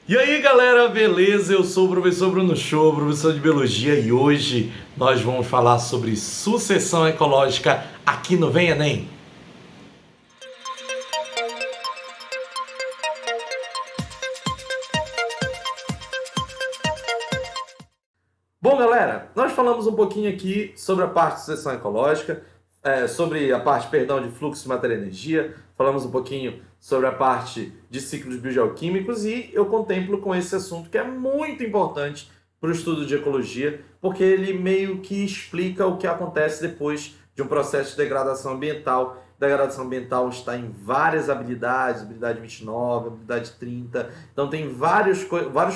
E aí galera, beleza? Eu sou o professor Bruno Show, professor de Biologia, e hoje nós vamos falar sobre sucessão ecológica aqui no Vem Enem. Bom galera, nós falamos um pouquinho aqui sobre a parte de sucessão ecológica, sobre a parte, perdão, de fluxo de matéria e energia, falamos um pouquinho sobre a parte de ciclos biogeoquímicos e eu contemplo com esse assunto que é muito importante para o estudo de ecologia, porque ele meio que explica o que acontece depois de um processo de degradação ambiental. Degradação ambiental está em várias habilidades, habilidade 29, habilidade 30, então tem vários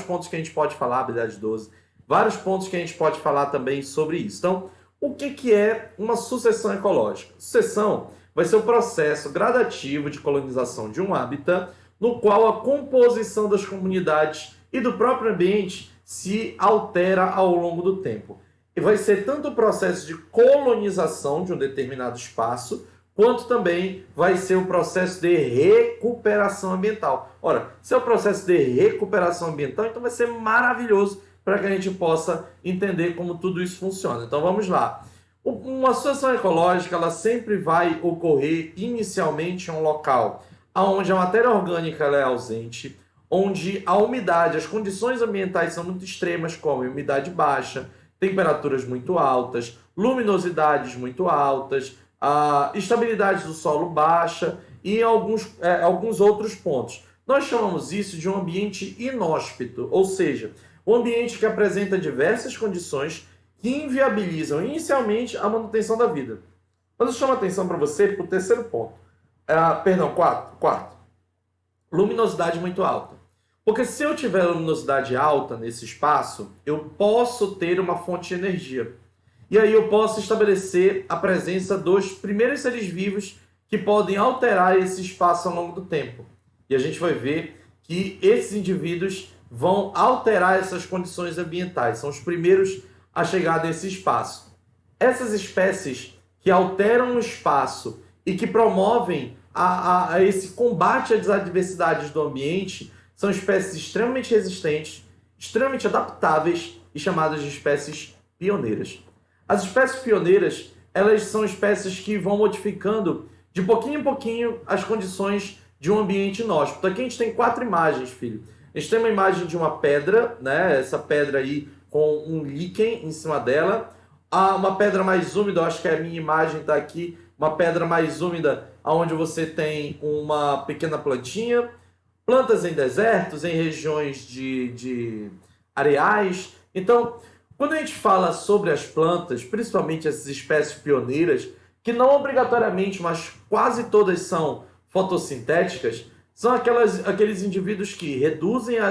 pontos que a gente pode falar, habilidade 12, vários pontos que a gente pode falar também sobre isso. Então, o que é uma sucessão ecológica? Sucessão vai ser o processo gradativo de colonização de um hábitat, no qual a composição das comunidades e do próprio ambiente se altera ao longo do tempo. E vai ser tanto o processo de colonização de um determinado espaço, quanto também vai ser o processo de recuperação ambiental. Ora, se é o processo de recuperação ambiental, então vai ser maravilhoso para que a gente possa entender como tudo isso funciona. Então vamos lá. Uma sucessão ecológica, ela sempre vai ocorrer inicialmente em um local onde a matéria orgânica ela é ausente, onde a umidade, as condições ambientais são muito extremas, como umidade baixa, temperaturas muito altas, luminosidades muito altas, a estabilidade do solo baixa e alguns outros pontos. Nós chamamos isso de um ambiente inóspito, ou seja, um ambiente que apresenta diversas condições que inviabilizam inicialmente a manutenção da vida. Mas eu chamo a atenção para você para o terceiro ponto. Quarto. Luminosidade muito alta. Porque se eu tiver luminosidade alta nesse espaço, eu posso ter uma fonte de energia. E aí eu posso estabelecer a presença dos primeiros seres vivos que podem alterar esse espaço ao longo do tempo. E a gente vai ver que esses indivíduos vão alterar essas condições ambientais. São os primeiros a chegar nesse espaço. Essas espécies que alteram o espaço e que promovem a esse combate às adversidades do ambiente são espécies extremamente resistentes, extremamente adaptáveis e chamadas de espécies pioneiras. As espécies pioneiras, elas são espécies que vão modificando de pouquinho em pouquinho as condições de um ambiente inóspito. Aqui a gente tem 4 imagens, filho. A gente tem uma imagem de uma pedra, né? Essa pedra aí com um líquen em cima dela. Uma pedra mais úmida, eu acho que a minha imagem está aqui, uma pedra mais úmida, onde você tem uma pequena plantinha. Plantas em desertos, em regiões de areais. Então, quando a gente fala sobre as plantas, principalmente essas espécies pioneiras, que não obrigatoriamente, mas quase todas são fotossintéticas, são aqueles indivíduos que reduzem a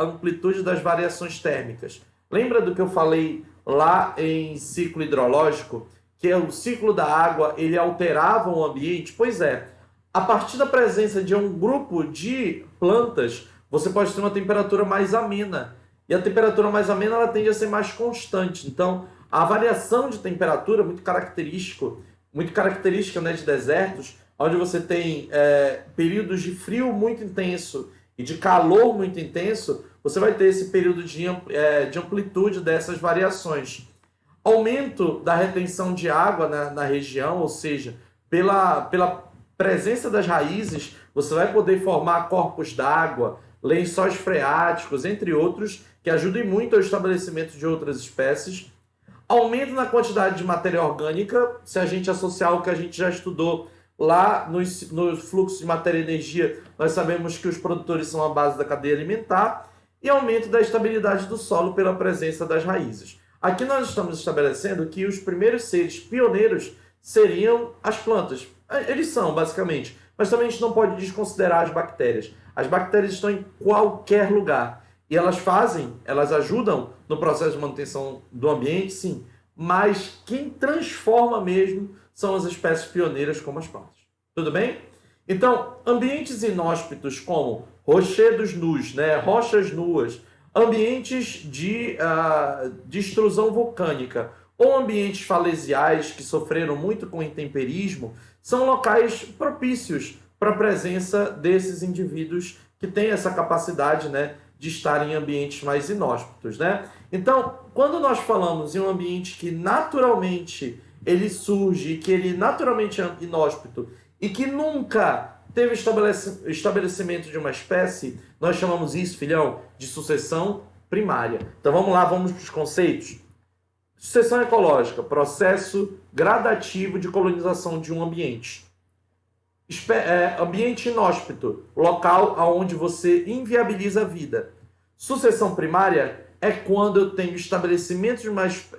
amplitude das variações térmicas. Lembra do que eu falei lá em ciclo hidrológico? Que é o ciclo da água, ele alterava o ambiente? Pois é, a partir da presença de um grupo de plantas, você pode ter uma temperatura mais amena. E a temperatura mais amena ela tende a ser mais constante. Então, a variação de temperatura, muito característica, né, de desertos, onde você tem períodos de frio muito intenso e de calor muito intenso, você vai ter esse período de amplitude dessas variações. Aumento da retenção de água na região, ou seja, pela presença das raízes, você vai poder formar corpos d'água, lençóis freáticos, entre outros, que ajudem muito ao estabelecimento de outras espécies. Aumento na quantidade de matéria orgânica, se a gente associar o que a gente já estudou lá no fluxo de matéria e energia, nós sabemos que os produtores são a base da cadeia alimentar. E aumento da estabilidade do solo pela presença das raízes. Aqui nós estamos estabelecendo que os primeiros seres pioneiros seriam as plantas. Eles são, basicamente. Mas também a gente não pode desconsiderar as bactérias. As bactérias estão em qualquer lugar. E elas ajudam no processo de manutenção do ambiente, sim. Mas quem transforma mesmo são as espécies pioneiras, como as plantas. Tudo bem? Então, ambientes inóspitos como rochedos nus, né, rochas nuas, ambientes de extrusão vulcânica ou ambientes falesiais que sofreram muito com o intemperismo, são locais propícios para a presença desses indivíduos que têm essa capacidade, né, de estar em ambientes mais inóspitos, né? Então, quando nós falamos em um ambiente que naturalmente ele surge, que ele naturalmente é inóspito e que nunca teve estabelecimento de uma espécie, nós chamamos isso, filhão, de sucessão primária. Então vamos lá, vamos para os conceitos. Sucessão ecológica, processo gradativo de colonização de um ambiente. Ambiente inóspito, local onde você inviabiliza a vida. Sucessão primária é quando eu tenho estabelecimento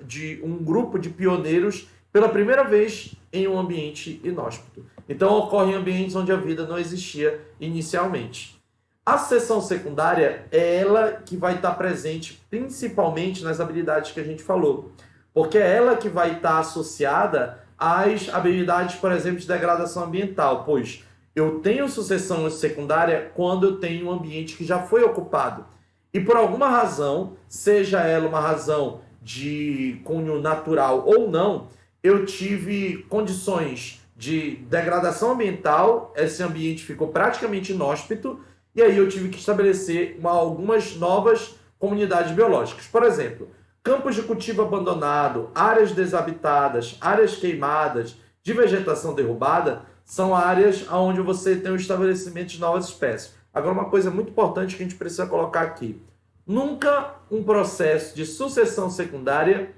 de um grupo de pioneiros pela primeira vez em um ambiente inóspito. Então ocorre em ambientes onde a vida não existia inicialmente. A sucessão secundária é ela que vai estar presente principalmente nas habilidades que a gente falou, porque é ela que vai estar associada às habilidades, por exemplo, de degradação ambiental, pois eu tenho sucessão secundária quando eu tenho um ambiente que já foi ocupado. E por alguma razão, seja ela uma razão de cunho natural ou não, eu tive condições de degradação ambiental, esse ambiente ficou praticamente inóspito, e aí eu tive que estabelecer algumas novas comunidades biológicas. Por exemplo, campos de cultivo abandonado, áreas desabitadas, áreas queimadas, de vegetação derrubada, são áreas onde você tem o estabelecimento de novas espécies. Agora, uma coisa muito importante que a gente precisa colocar aqui. Nunca um processo de sucessão secundária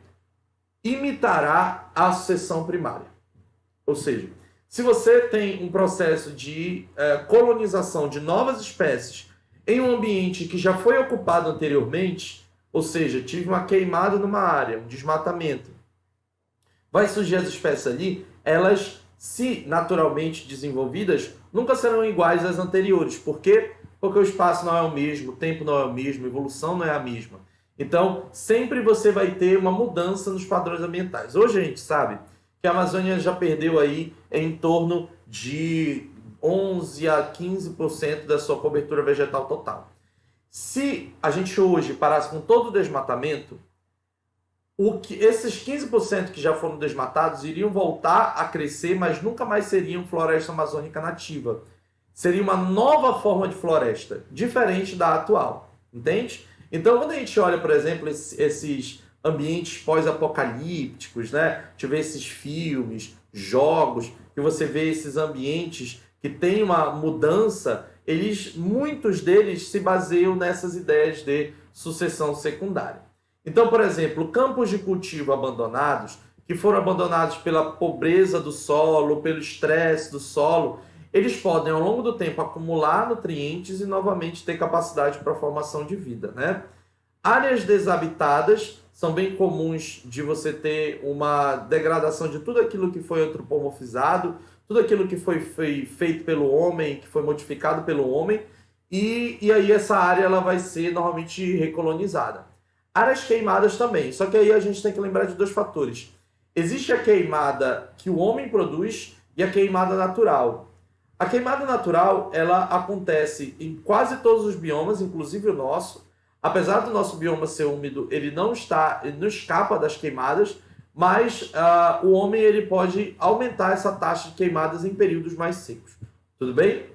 imitará a sucessão primária. Ou seja, se você tem um processo de colonização de novas espécies em um ambiente que já foi ocupado anteriormente, ou seja, tive uma queimada numa área, um desmatamento, vai surgir as espécies ali, elas, se naturalmente desenvolvidas, nunca serão iguais às anteriores. Por quê? Porque o espaço não é o mesmo, o tempo não é o mesmo, a evolução não é a mesma. Então, sempre você vai ter uma mudança nos padrões ambientais. Hoje a gente sabe que a Amazônia já perdeu aí em torno de 11 a 15% da sua cobertura vegetal total. Se a gente hoje parasse com todo o desmatamento, esses 15% que já foram desmatados iriam voltar a crescer, mas nunca mais seriam floresta amazônica nativa. Seria uma nova forma de floresta, diferente da atual, entende? Então, quando a gente olha, por exemplo, esses ambientes pós-apocalípticos, né? A gente vê esses filmes, jogos, que você vê esses ambientes que tem uma mudança, muitos deles se baseiam nessas ideias de sucessão secundária. Então, por exemplo, campos de cultivo abandonados, que foram abandonados pela pobreza do solo, pelo estresse do solo, eles podem, ao longo do tempo, acumular nutrientes e novamente ter capacidade para a formação de vida, né? Áreas desabitadas são bem comuns de você ter uma degradação de tudo aquilo que foi antropomorfizado, tudo aquilo que foi feito pelo homem, que foi modificado pelo homem, e aí essa área ela vai ser normalmente recolonizada. Áreas queimadas também, só que aí a gente tem que lembrar de dois fatores. Existe a queimada que o homem produz e a queimada natural. A queimada natural, ela acontece em quase todos os biomas, inclusive o nosso. Apesar do nosso bioma ser úmido, ele não escapa das queimadas, mas o homem ele pode aumentar essa taxa de queimadas em períodos mais secos. Tudo bem?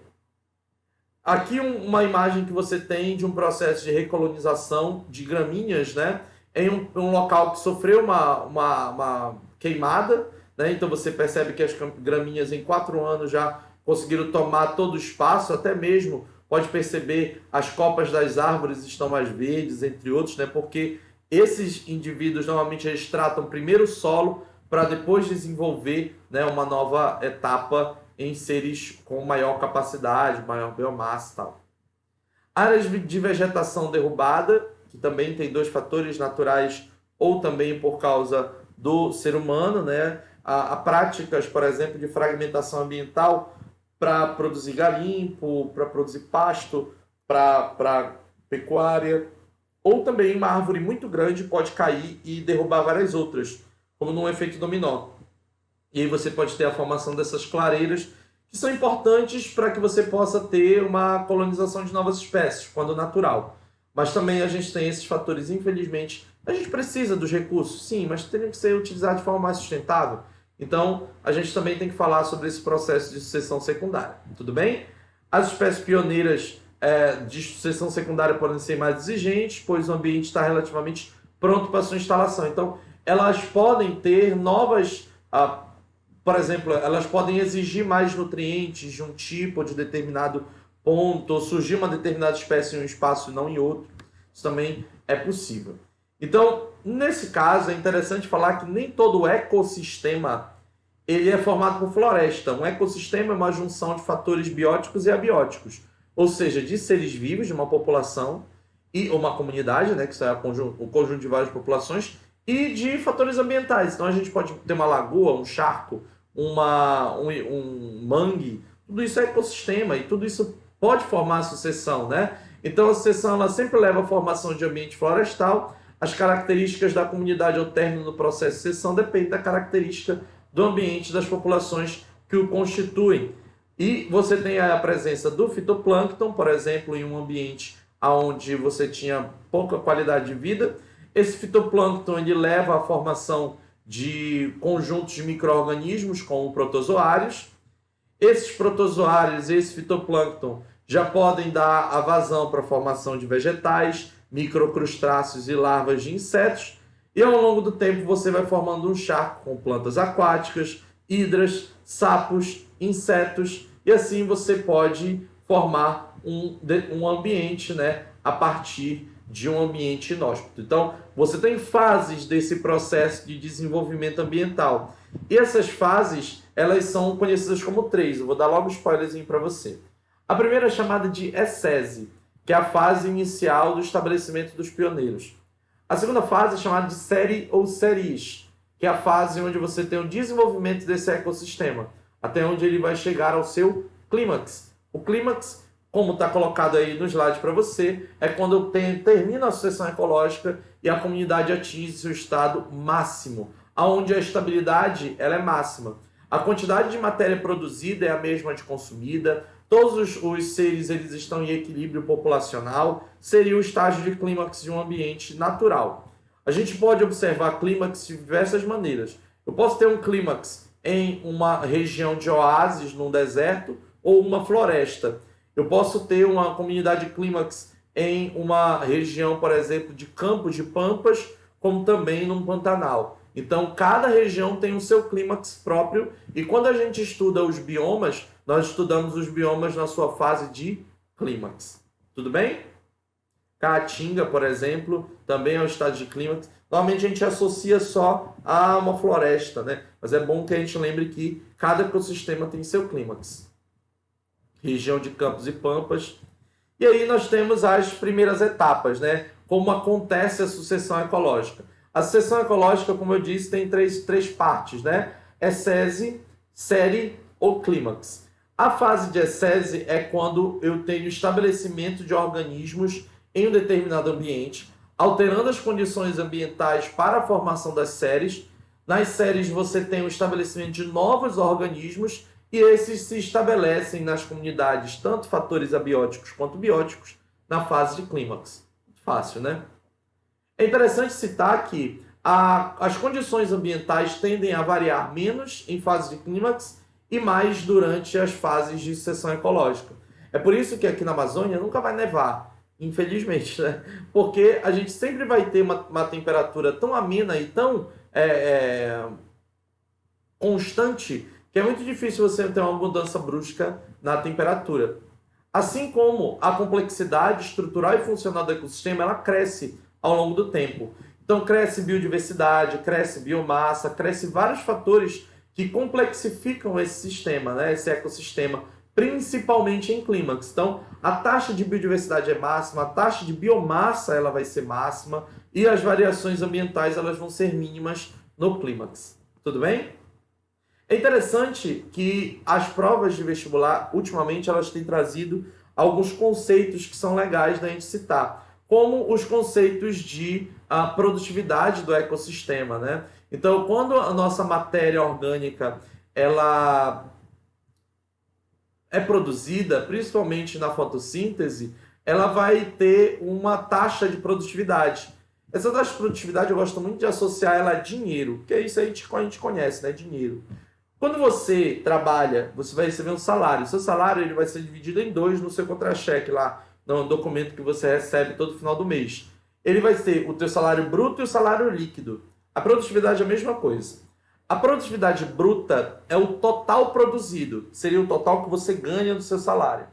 Aqui uma imagem que você tem de um processo de recolonização de gramíneas, né? Em um local que sofreu uma queimada, né? Então você percebe que as gramíneas em 4 anos já conseguiram tomar todo o espaço, até mesmo pode perceber as copas das árvores estão mais verdes, entre outros, né? Porque esses indivíduos normalmente eles tratam primeiro o solo para depois desenvolver, né, uma nova etapa em seres com maior capacidade, maior biomassa e tal. Áreas de vegetação derrubada, que também tem 2 fatores naturais ou também por causa do ser humano, né? Há práticas, por exemplo, de fragmentação ambiental para produzir garimpo, para produzir pasto, para pecuária, ou também uma árvore muito grande pode cair e derrubar várias outras, como num efeito dominó. E aí você pode ter a formação dessas clareiras, que são importantes para que você possa ter uma colonização de novas espécies, quando natural. Mas também a gente tem esses fatores, infelizmente, a gente precisa dos recursos, sim, mas tem que ser utilizado de forma mais sustentável. Então, a gente também tem que falar sobre esse processo de sucessão secundária, tudo bem? As espécies pioneiras de sucessão secundária podem ser mais exigentes, pois o ambiente está relativamente pronto para sua instalação. Então, elas podem ter novas, por exemplo, elas podem exigir mais nutrientes de um tipo ou de determinado ponto, ou surgir uma determinada espécie em um espaço e não em outro. Isso também é possível. Então, nesse caso, é interessante falar que nem todo ecossistema ele é formado por floresta. Um ecossistema é uma junção de fatores bióticos e abióticos, ou seja, de seres vivos de uma população e uma comunidade, né, que é o conjunto de várias populações, e de fatores ambientais. Então a gente pode ter uma lagoa, um charco, um mangue, tudo isso é ecossistema e tudo isso pode formar a sucessão, né? Então a sucessão ela sempre leva à formação de ambiente florestal. As características da comunidade ao término do processo de sucessão dependem da característica do ambiente das populações que o constituem. E você tem a presença do fitoplâncton, por exemplo, em um ambiente onde você tinha pouca qualidade de vida. Esse fitoplâncton ele leva à formação de conjuntos de micro-organismos, como protozoários. Esses protozoários e esse fitoplâncton já podem dar a vazão para a formação de vegetais, microcrustáceos e larvas de insetos. E ao longo do tempo você vai formando um charco com plantas aquáticas, hidras, sapos, insetos, e assim você pode formar um ambiente, né, a partir de um ambiente inóspito. Então, você tem fases desse processo de desenvolvimento ambiental. E essas fases, elas são conhecidas como 3. Eu vou dar logo um spoilerzinho para você. A primeira é chamada de ecese, que é a fase inicial do estabelecimento dos pioneiros. A segunda fase é chamada de série ou séries, que é a fase onde você tem o desenvolvimento desse ecossistema, até onde ele vai chegar ao seu clímax. O clímax, como está colocado aí no slide para você, é quando termina a sucessão ecológica e a comunidade atinge seu estado máximo, onde a estabilidade ela é máxima. A quantidade de matéria produzida é a mesma de consumida, todos os seres eles estão em equilíbrio populacional, seria o estágio de clímax de um ambiente natural. A gente pode observar clímax de diversas maneiras. Eu posso ter um clímax em uma região de oásis, num deserto, ou uma floresta. Eu posso ter uma comunidade clímax em uma região, por exemplo, de campos de pampas, como também num pantanal. Então, cada região tem o seu clímax próprio, e quando a gente estuda os biomas, nós estudamos os biomas na sua fase de clímax. Tudo bem? Caatinga, por exemplo, também é o estado de clímax. Normalmente a gente associa só a uma floresta, né? Mas é bom que a gente lembre que cada ecossistema tem seu clímax. Região de campos e pampas. E aí nós temos as primeiras etapas, né? Como acontece a sucessão ecológica. A sucessão ecológica, como eu disse, tem três partes, né? Ecese, série ou clímax. A fase de ecese é quando eu tenho estabelecimento de organismos em um determinado ambiente, alterando as condições ambientais para a formação das séries. Nas séries você tem o estabelecimento de novos organismos e esses se estabelecem nas comunidades, tanto fatores abióticos quanto bióticos, na fase de clímax. Fácil, né? É interessante citar que as condições ambientais tendem a variar menos em fase de clímax e mais durante as fases de sucessão ecológica. É por isso que aqui na Amazônia nunca vai nevar, infelizmente, né? Porque a gente sempre vai ter uma temperatura tão amena e tão constante que é muito difícil você ter uma mudança brusca na temperatura. Assim como a complexidade estrutural e funcional do ecossistema, ela cresce ao longo do tempo. Então cresce biodiversidade, cresce biomassa, cresce vários fatores que complexificam esse sistema, né? Esse ecossistema, principalmente em clímax. Então a taxa de biodiversidade é máxima, a taxa de biomassa ela vai ser máxima e as variações ambientais elas vão ser mínimas no clímax. Tudo bem? É interessante que as provas de vestibular, ultimamente, elas têm trazido alguns conceitos que são legais da gente citar, como os conceitos de produtividade do ecossistema, né? Então, quando a nossa matéria orgânica ela é produzida, principalmente na fotossíntese, ela vai ter uma taxa de produtividade. Essa taxa de produtividade eu gosto muito de associar ela a dinheiro, porque isso aí a gente conhece, né? Dinheiro. Quando você trabalha, você vai receber um salário. O seu salário ele vai ser dividido em 2 no seu contra-cheque lá, no documento que você recebe todo final do mês. Ele vai ser o teu salário bruto e o salário líquido. A produtividade é a mesma coisa. A produtividade bruta é o total produzido, seria o total que você ganha do seu salário.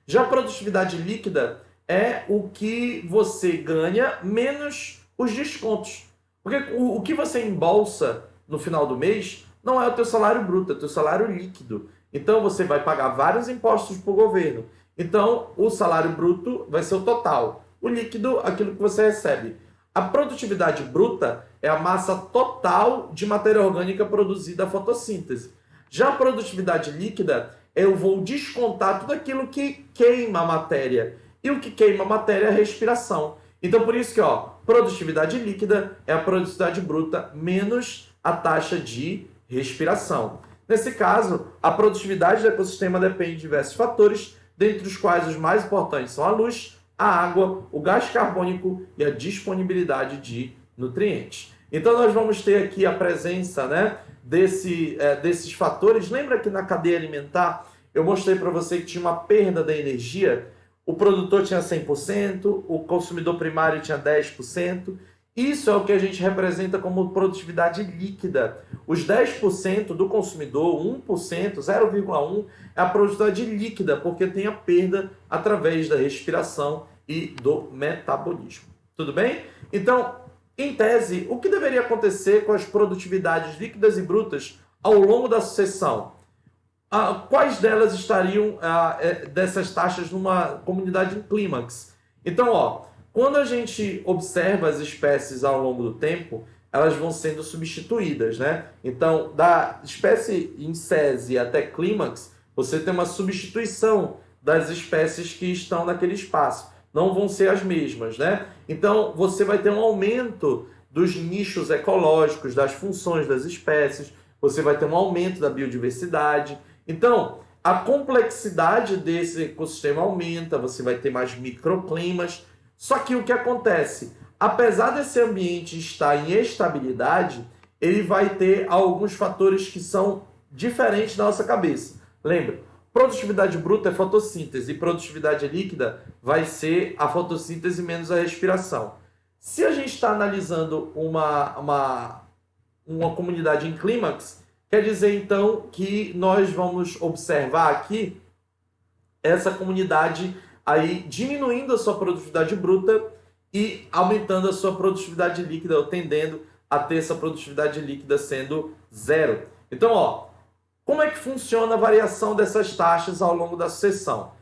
Já a produtividade líquida é o que você ganha menos os descontos. Porque o que você embolsa no final do mês não é o teu salário bruto, é o teu salário líquido. Então você vai pagar vários impostos para o governo. Então o salário bruto vai ser o total. O líquido, aquilo que você recebe. A produtividade bruta é a massa total de matéria orgânica produzida à fotossíntese. Já a produtividade líquida, eu vou descontar tudo aquilo que queima a matéria. E o que queima a matéria é a respiração. Então, por isso que, produtividade líquida é a produtividade bruta menos a taxa de respiração. Nesse caso, a produtividade do ecossistema depende de diversos fatores, dentre os quais os mais importantes são a luz, a água, o gás carbônico e a disponibilidade de nutrientes. Então, nós vamos ter aqui a presença, né, desses fatores. Lembra que na cadeia alimentar eu mostrei para você que tinha uma perda da energia? O produtor tinha 100%, o consumidor primário tinha 10%. Isso é o que a gente representa como produtividade líquida. Os 10% do consumidor, 1%, 0,1% é a produtividade líquida, porque tem a perda através da respiração e do metabolismo. Tudo bem? Então, em tese, o que deveria acontecer com as produtividades líquidas e brutas ao longo da sucessão? Quais delas estariam dessas taxas numa comunidade em clímax? Então, quando a gente observa as espécies ao longo do tempo, elas vão sendo substituídas, né? Então, da espécie em sese até clímax, você tem uma substituição das espécies que estão naquele espaço. Não vão ser as mesmas, né? Então, você vai ter um aumento dos nichos ecológicos, das funções das espécies, você vai ter um aumento da biodiversidade. Então, a complexidade desse ecossistema aumenta, você vai ter mais microclimas. Só que o que acontece? Apesar desse ambiente estar em estabilidade, ele vai ter alguns fatores que são diferentes da nossa cabeça. Lembra? Produtividade bruta é fotossíntese e produtividade líquida vai ser a fotossíntese menos a respiração. Se a gente está analisando uma comunidade em clímax, quer dizer então que nós vamos observar aqui essa comunidade aí diminuindo a sua produtividade bruta e aumentando a sua produtividade líquida, ou tendendo a ter essa produtividade líquida sendo zero. Então, como é que funciona a variação dessas taxas ao longo da sucessão?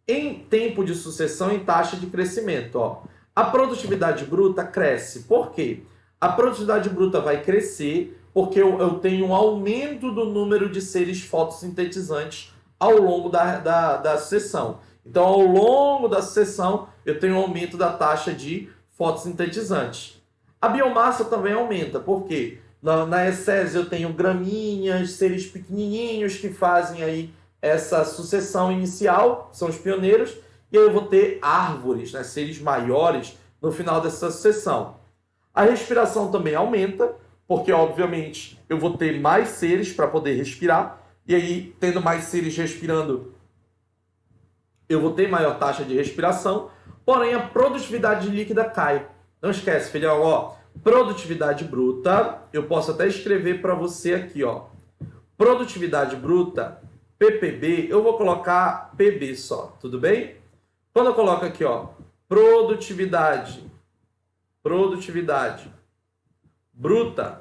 Em tempo de sucessão, em taxa de crescimento, a produtividade bruta cresce. Por quê? A produtividade bruta vai crescer porque eu tenho um aumento do número de seres fotossintetizantes ao longo da sucessão. Então, ao longo da sucessão, eu tenho um aumento da taxa de fotossintetizantes. A biomassa também aumenta, por quê? Na ecese eu tenho gramíneas, seres pequenininhos que fazem aí essa sucessão inicial, são os pioneiros, e aí eu vou ter árvores, né, seres maiores no final dessa sucessão. A respiração também aumenta, porque obviamente eu vou ter mais seres para poder respirar, e aí tendo mais seres respirando, eu vou ter maior taxa de respiração, porém a produtividade líquida cai. Não esquece, filhão, produtividade bruta, eu posso até escrever para você aqui, produtividade bruta, PPB, eu vou colocar PB só, tudo bem? Quando eu coloco aqui, produtividade bruta,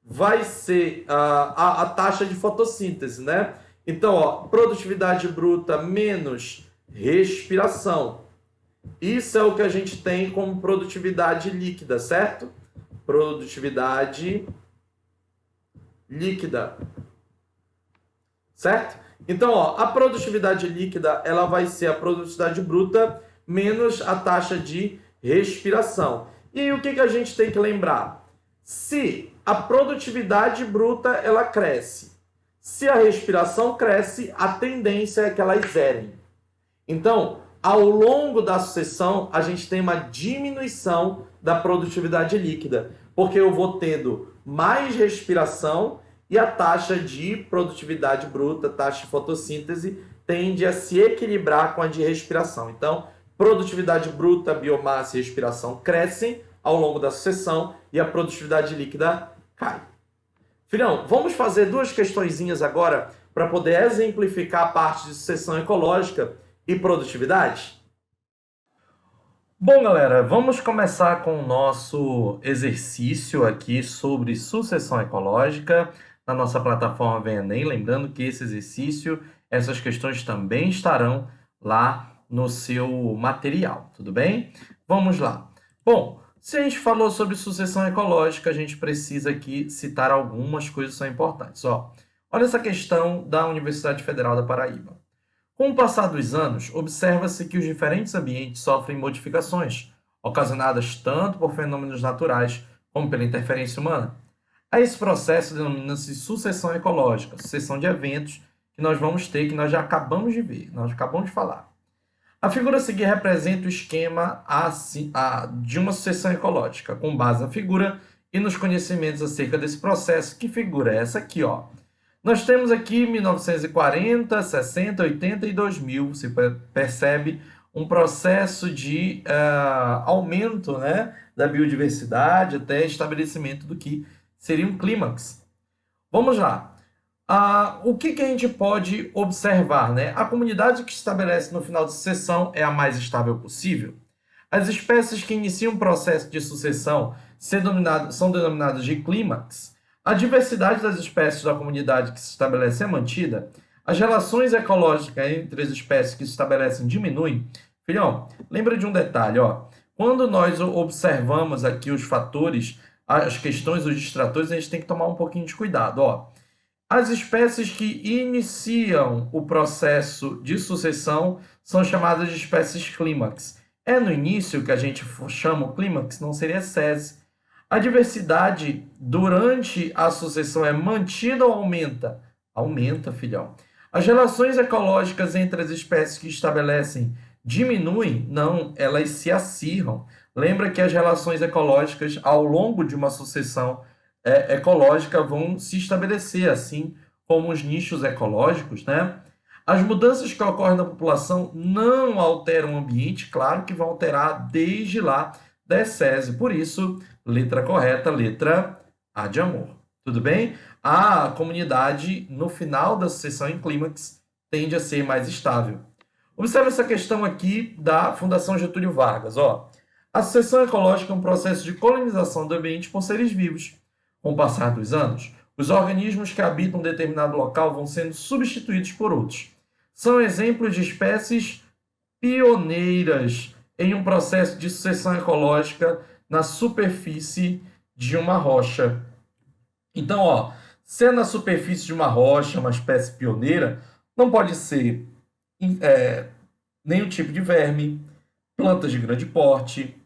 vai ser a taxa de fotossíntese, né? Então, produtividade bruta menos respiração. Isso é o que a gente tem como produtividade líquida, certo? Produtividade líquida. Certo? Então, a produtividade líquida, ela vai ser a produtividade bruta menos a taxa de respiração. E aí, o que a gente tem que lembrar? Se a produtividade bruta, ela cresce, se a respiração cresce, a tendência é que elas zerem. Então, ao longo da sucessão, a gente tem uma diminuição da produtividade líquida, porque eu vou tendo mais respiração e a taxa de produtividade bruta, taxa de fotossíntese, tende a se equilibrar com a de respiração. Então, produtividade bruta, biomassa e respiração crescem ao longo da sucessão e a produtividade líquida cai. Filhão, vamos fazer duas questõezinhas agora para poder exemplificar a parte de sucessão ecológica e produtividade? Bom, galera, vamos começar com o nosso exercício aqui sobre sucessão ecológica na nossa plataforma VENEM. Lembrando que esse exercício, essas questões também estarão lá no seu material, tudo bem? Vamos lá. Bom, se a gente falou sobre sucessão ecológica, a gente precisa aqui citar algumas coisas que são importantes. Olha essa questão da Universidade Federal da Paraíba. Com o passar dos anos, observa-se que os diferentes ambientes sofrem modificações, ocasionadas tanto por fenômenos naturais como pela interferência humana. A esse processo denomina-se sucessão ecológica, sucessão de eventos que nós vamos ter, que nós já acabamos de ver, nós acabamos de falar. A figura a seguir representa o esquema de uma sucessão ecológica, com base na figura e nos conhecimentos acerca desse processo. Que figura é essa aqui? Nós temos aqui 1940, 60, 80 e 2000. Você percebe um processo de aumento, né, da biodiversidade até estabelecimento do que seria um clímax. Vamos lá. O que a gente pode observar, né? A comunidade que se estabelece no final de sucessão é a mais estável possível. As espécies que iniciam um processo de sucessão são denominadas de clímax. A diversidade das espécies da comunidade que se estabelece é mantida. As relações ecológicas entre as espécies que se estabelecem diminuem. Filhão, lembra de um detalhe, quando nós observamos aqui os fatores, as questões, os distratores, a gente tem que tomar um pouquinho de cuidado, As espécies que iniciam o processo de sucessão são chamadas de espécies clímax. É no início que a gente chama o clímax, não seria sese. A diversidade durante a sucessão é mantida ou aumenta? Aumenta, filhão. As relações ecológicas entre as espécies que estabelecem diminuem? Não, elas se acirram. Lembra que as relações ecológicas ao longo de uma sucessão ecológica vão se estabelecer, assim como os nichos ecológicos, né? As mudanças que ocorrem na população não alteram o ambiente, claro que vão alterar desde lá da ecese. Por isso, letra correta, letra A de amor. Tudo bem? A comunidade, no final da sucessão em clímax, tende a ser mais estável. Observe essa questão aqui da Fundação Getúlio Vargas. A sucessão ecológica é um processo de colonização do ambiente por seres vivos. Com o passar dos anos, os organismos que habitam um determinado local vão sendo substituídos por outros. São exemplos de espécies pioneiras em um processo de sucessão ecológica na superfície de uma rocha. Então, se é na superfície de uma rocha, uma espécie pioneira, não pode ser nenhum tipo de verme, plantas de grande porte,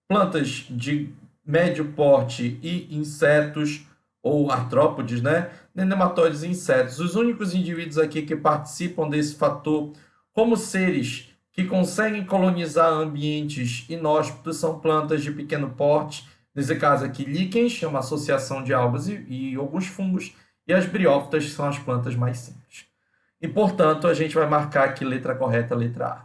plantas de médio porte e insetos, ou artrópodes, né? Nematóides e insetos. Os únicos indivíduos aqui que participam desse fator como seres que conseguem colonizar ambientes inóspitos são plantas de pequeno porte, nesse caso aqui líquens, é uma associação de algas e alguns fungos, e as briófitas são as plantas mais simples. E, portanto, a gente vai marcar aqui letra correta, letra A.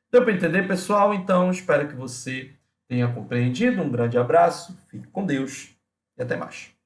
Deu para entender, pessoal? Então, espero que você tenha compreendido. Um grande abraço, fique com Deus e até mais.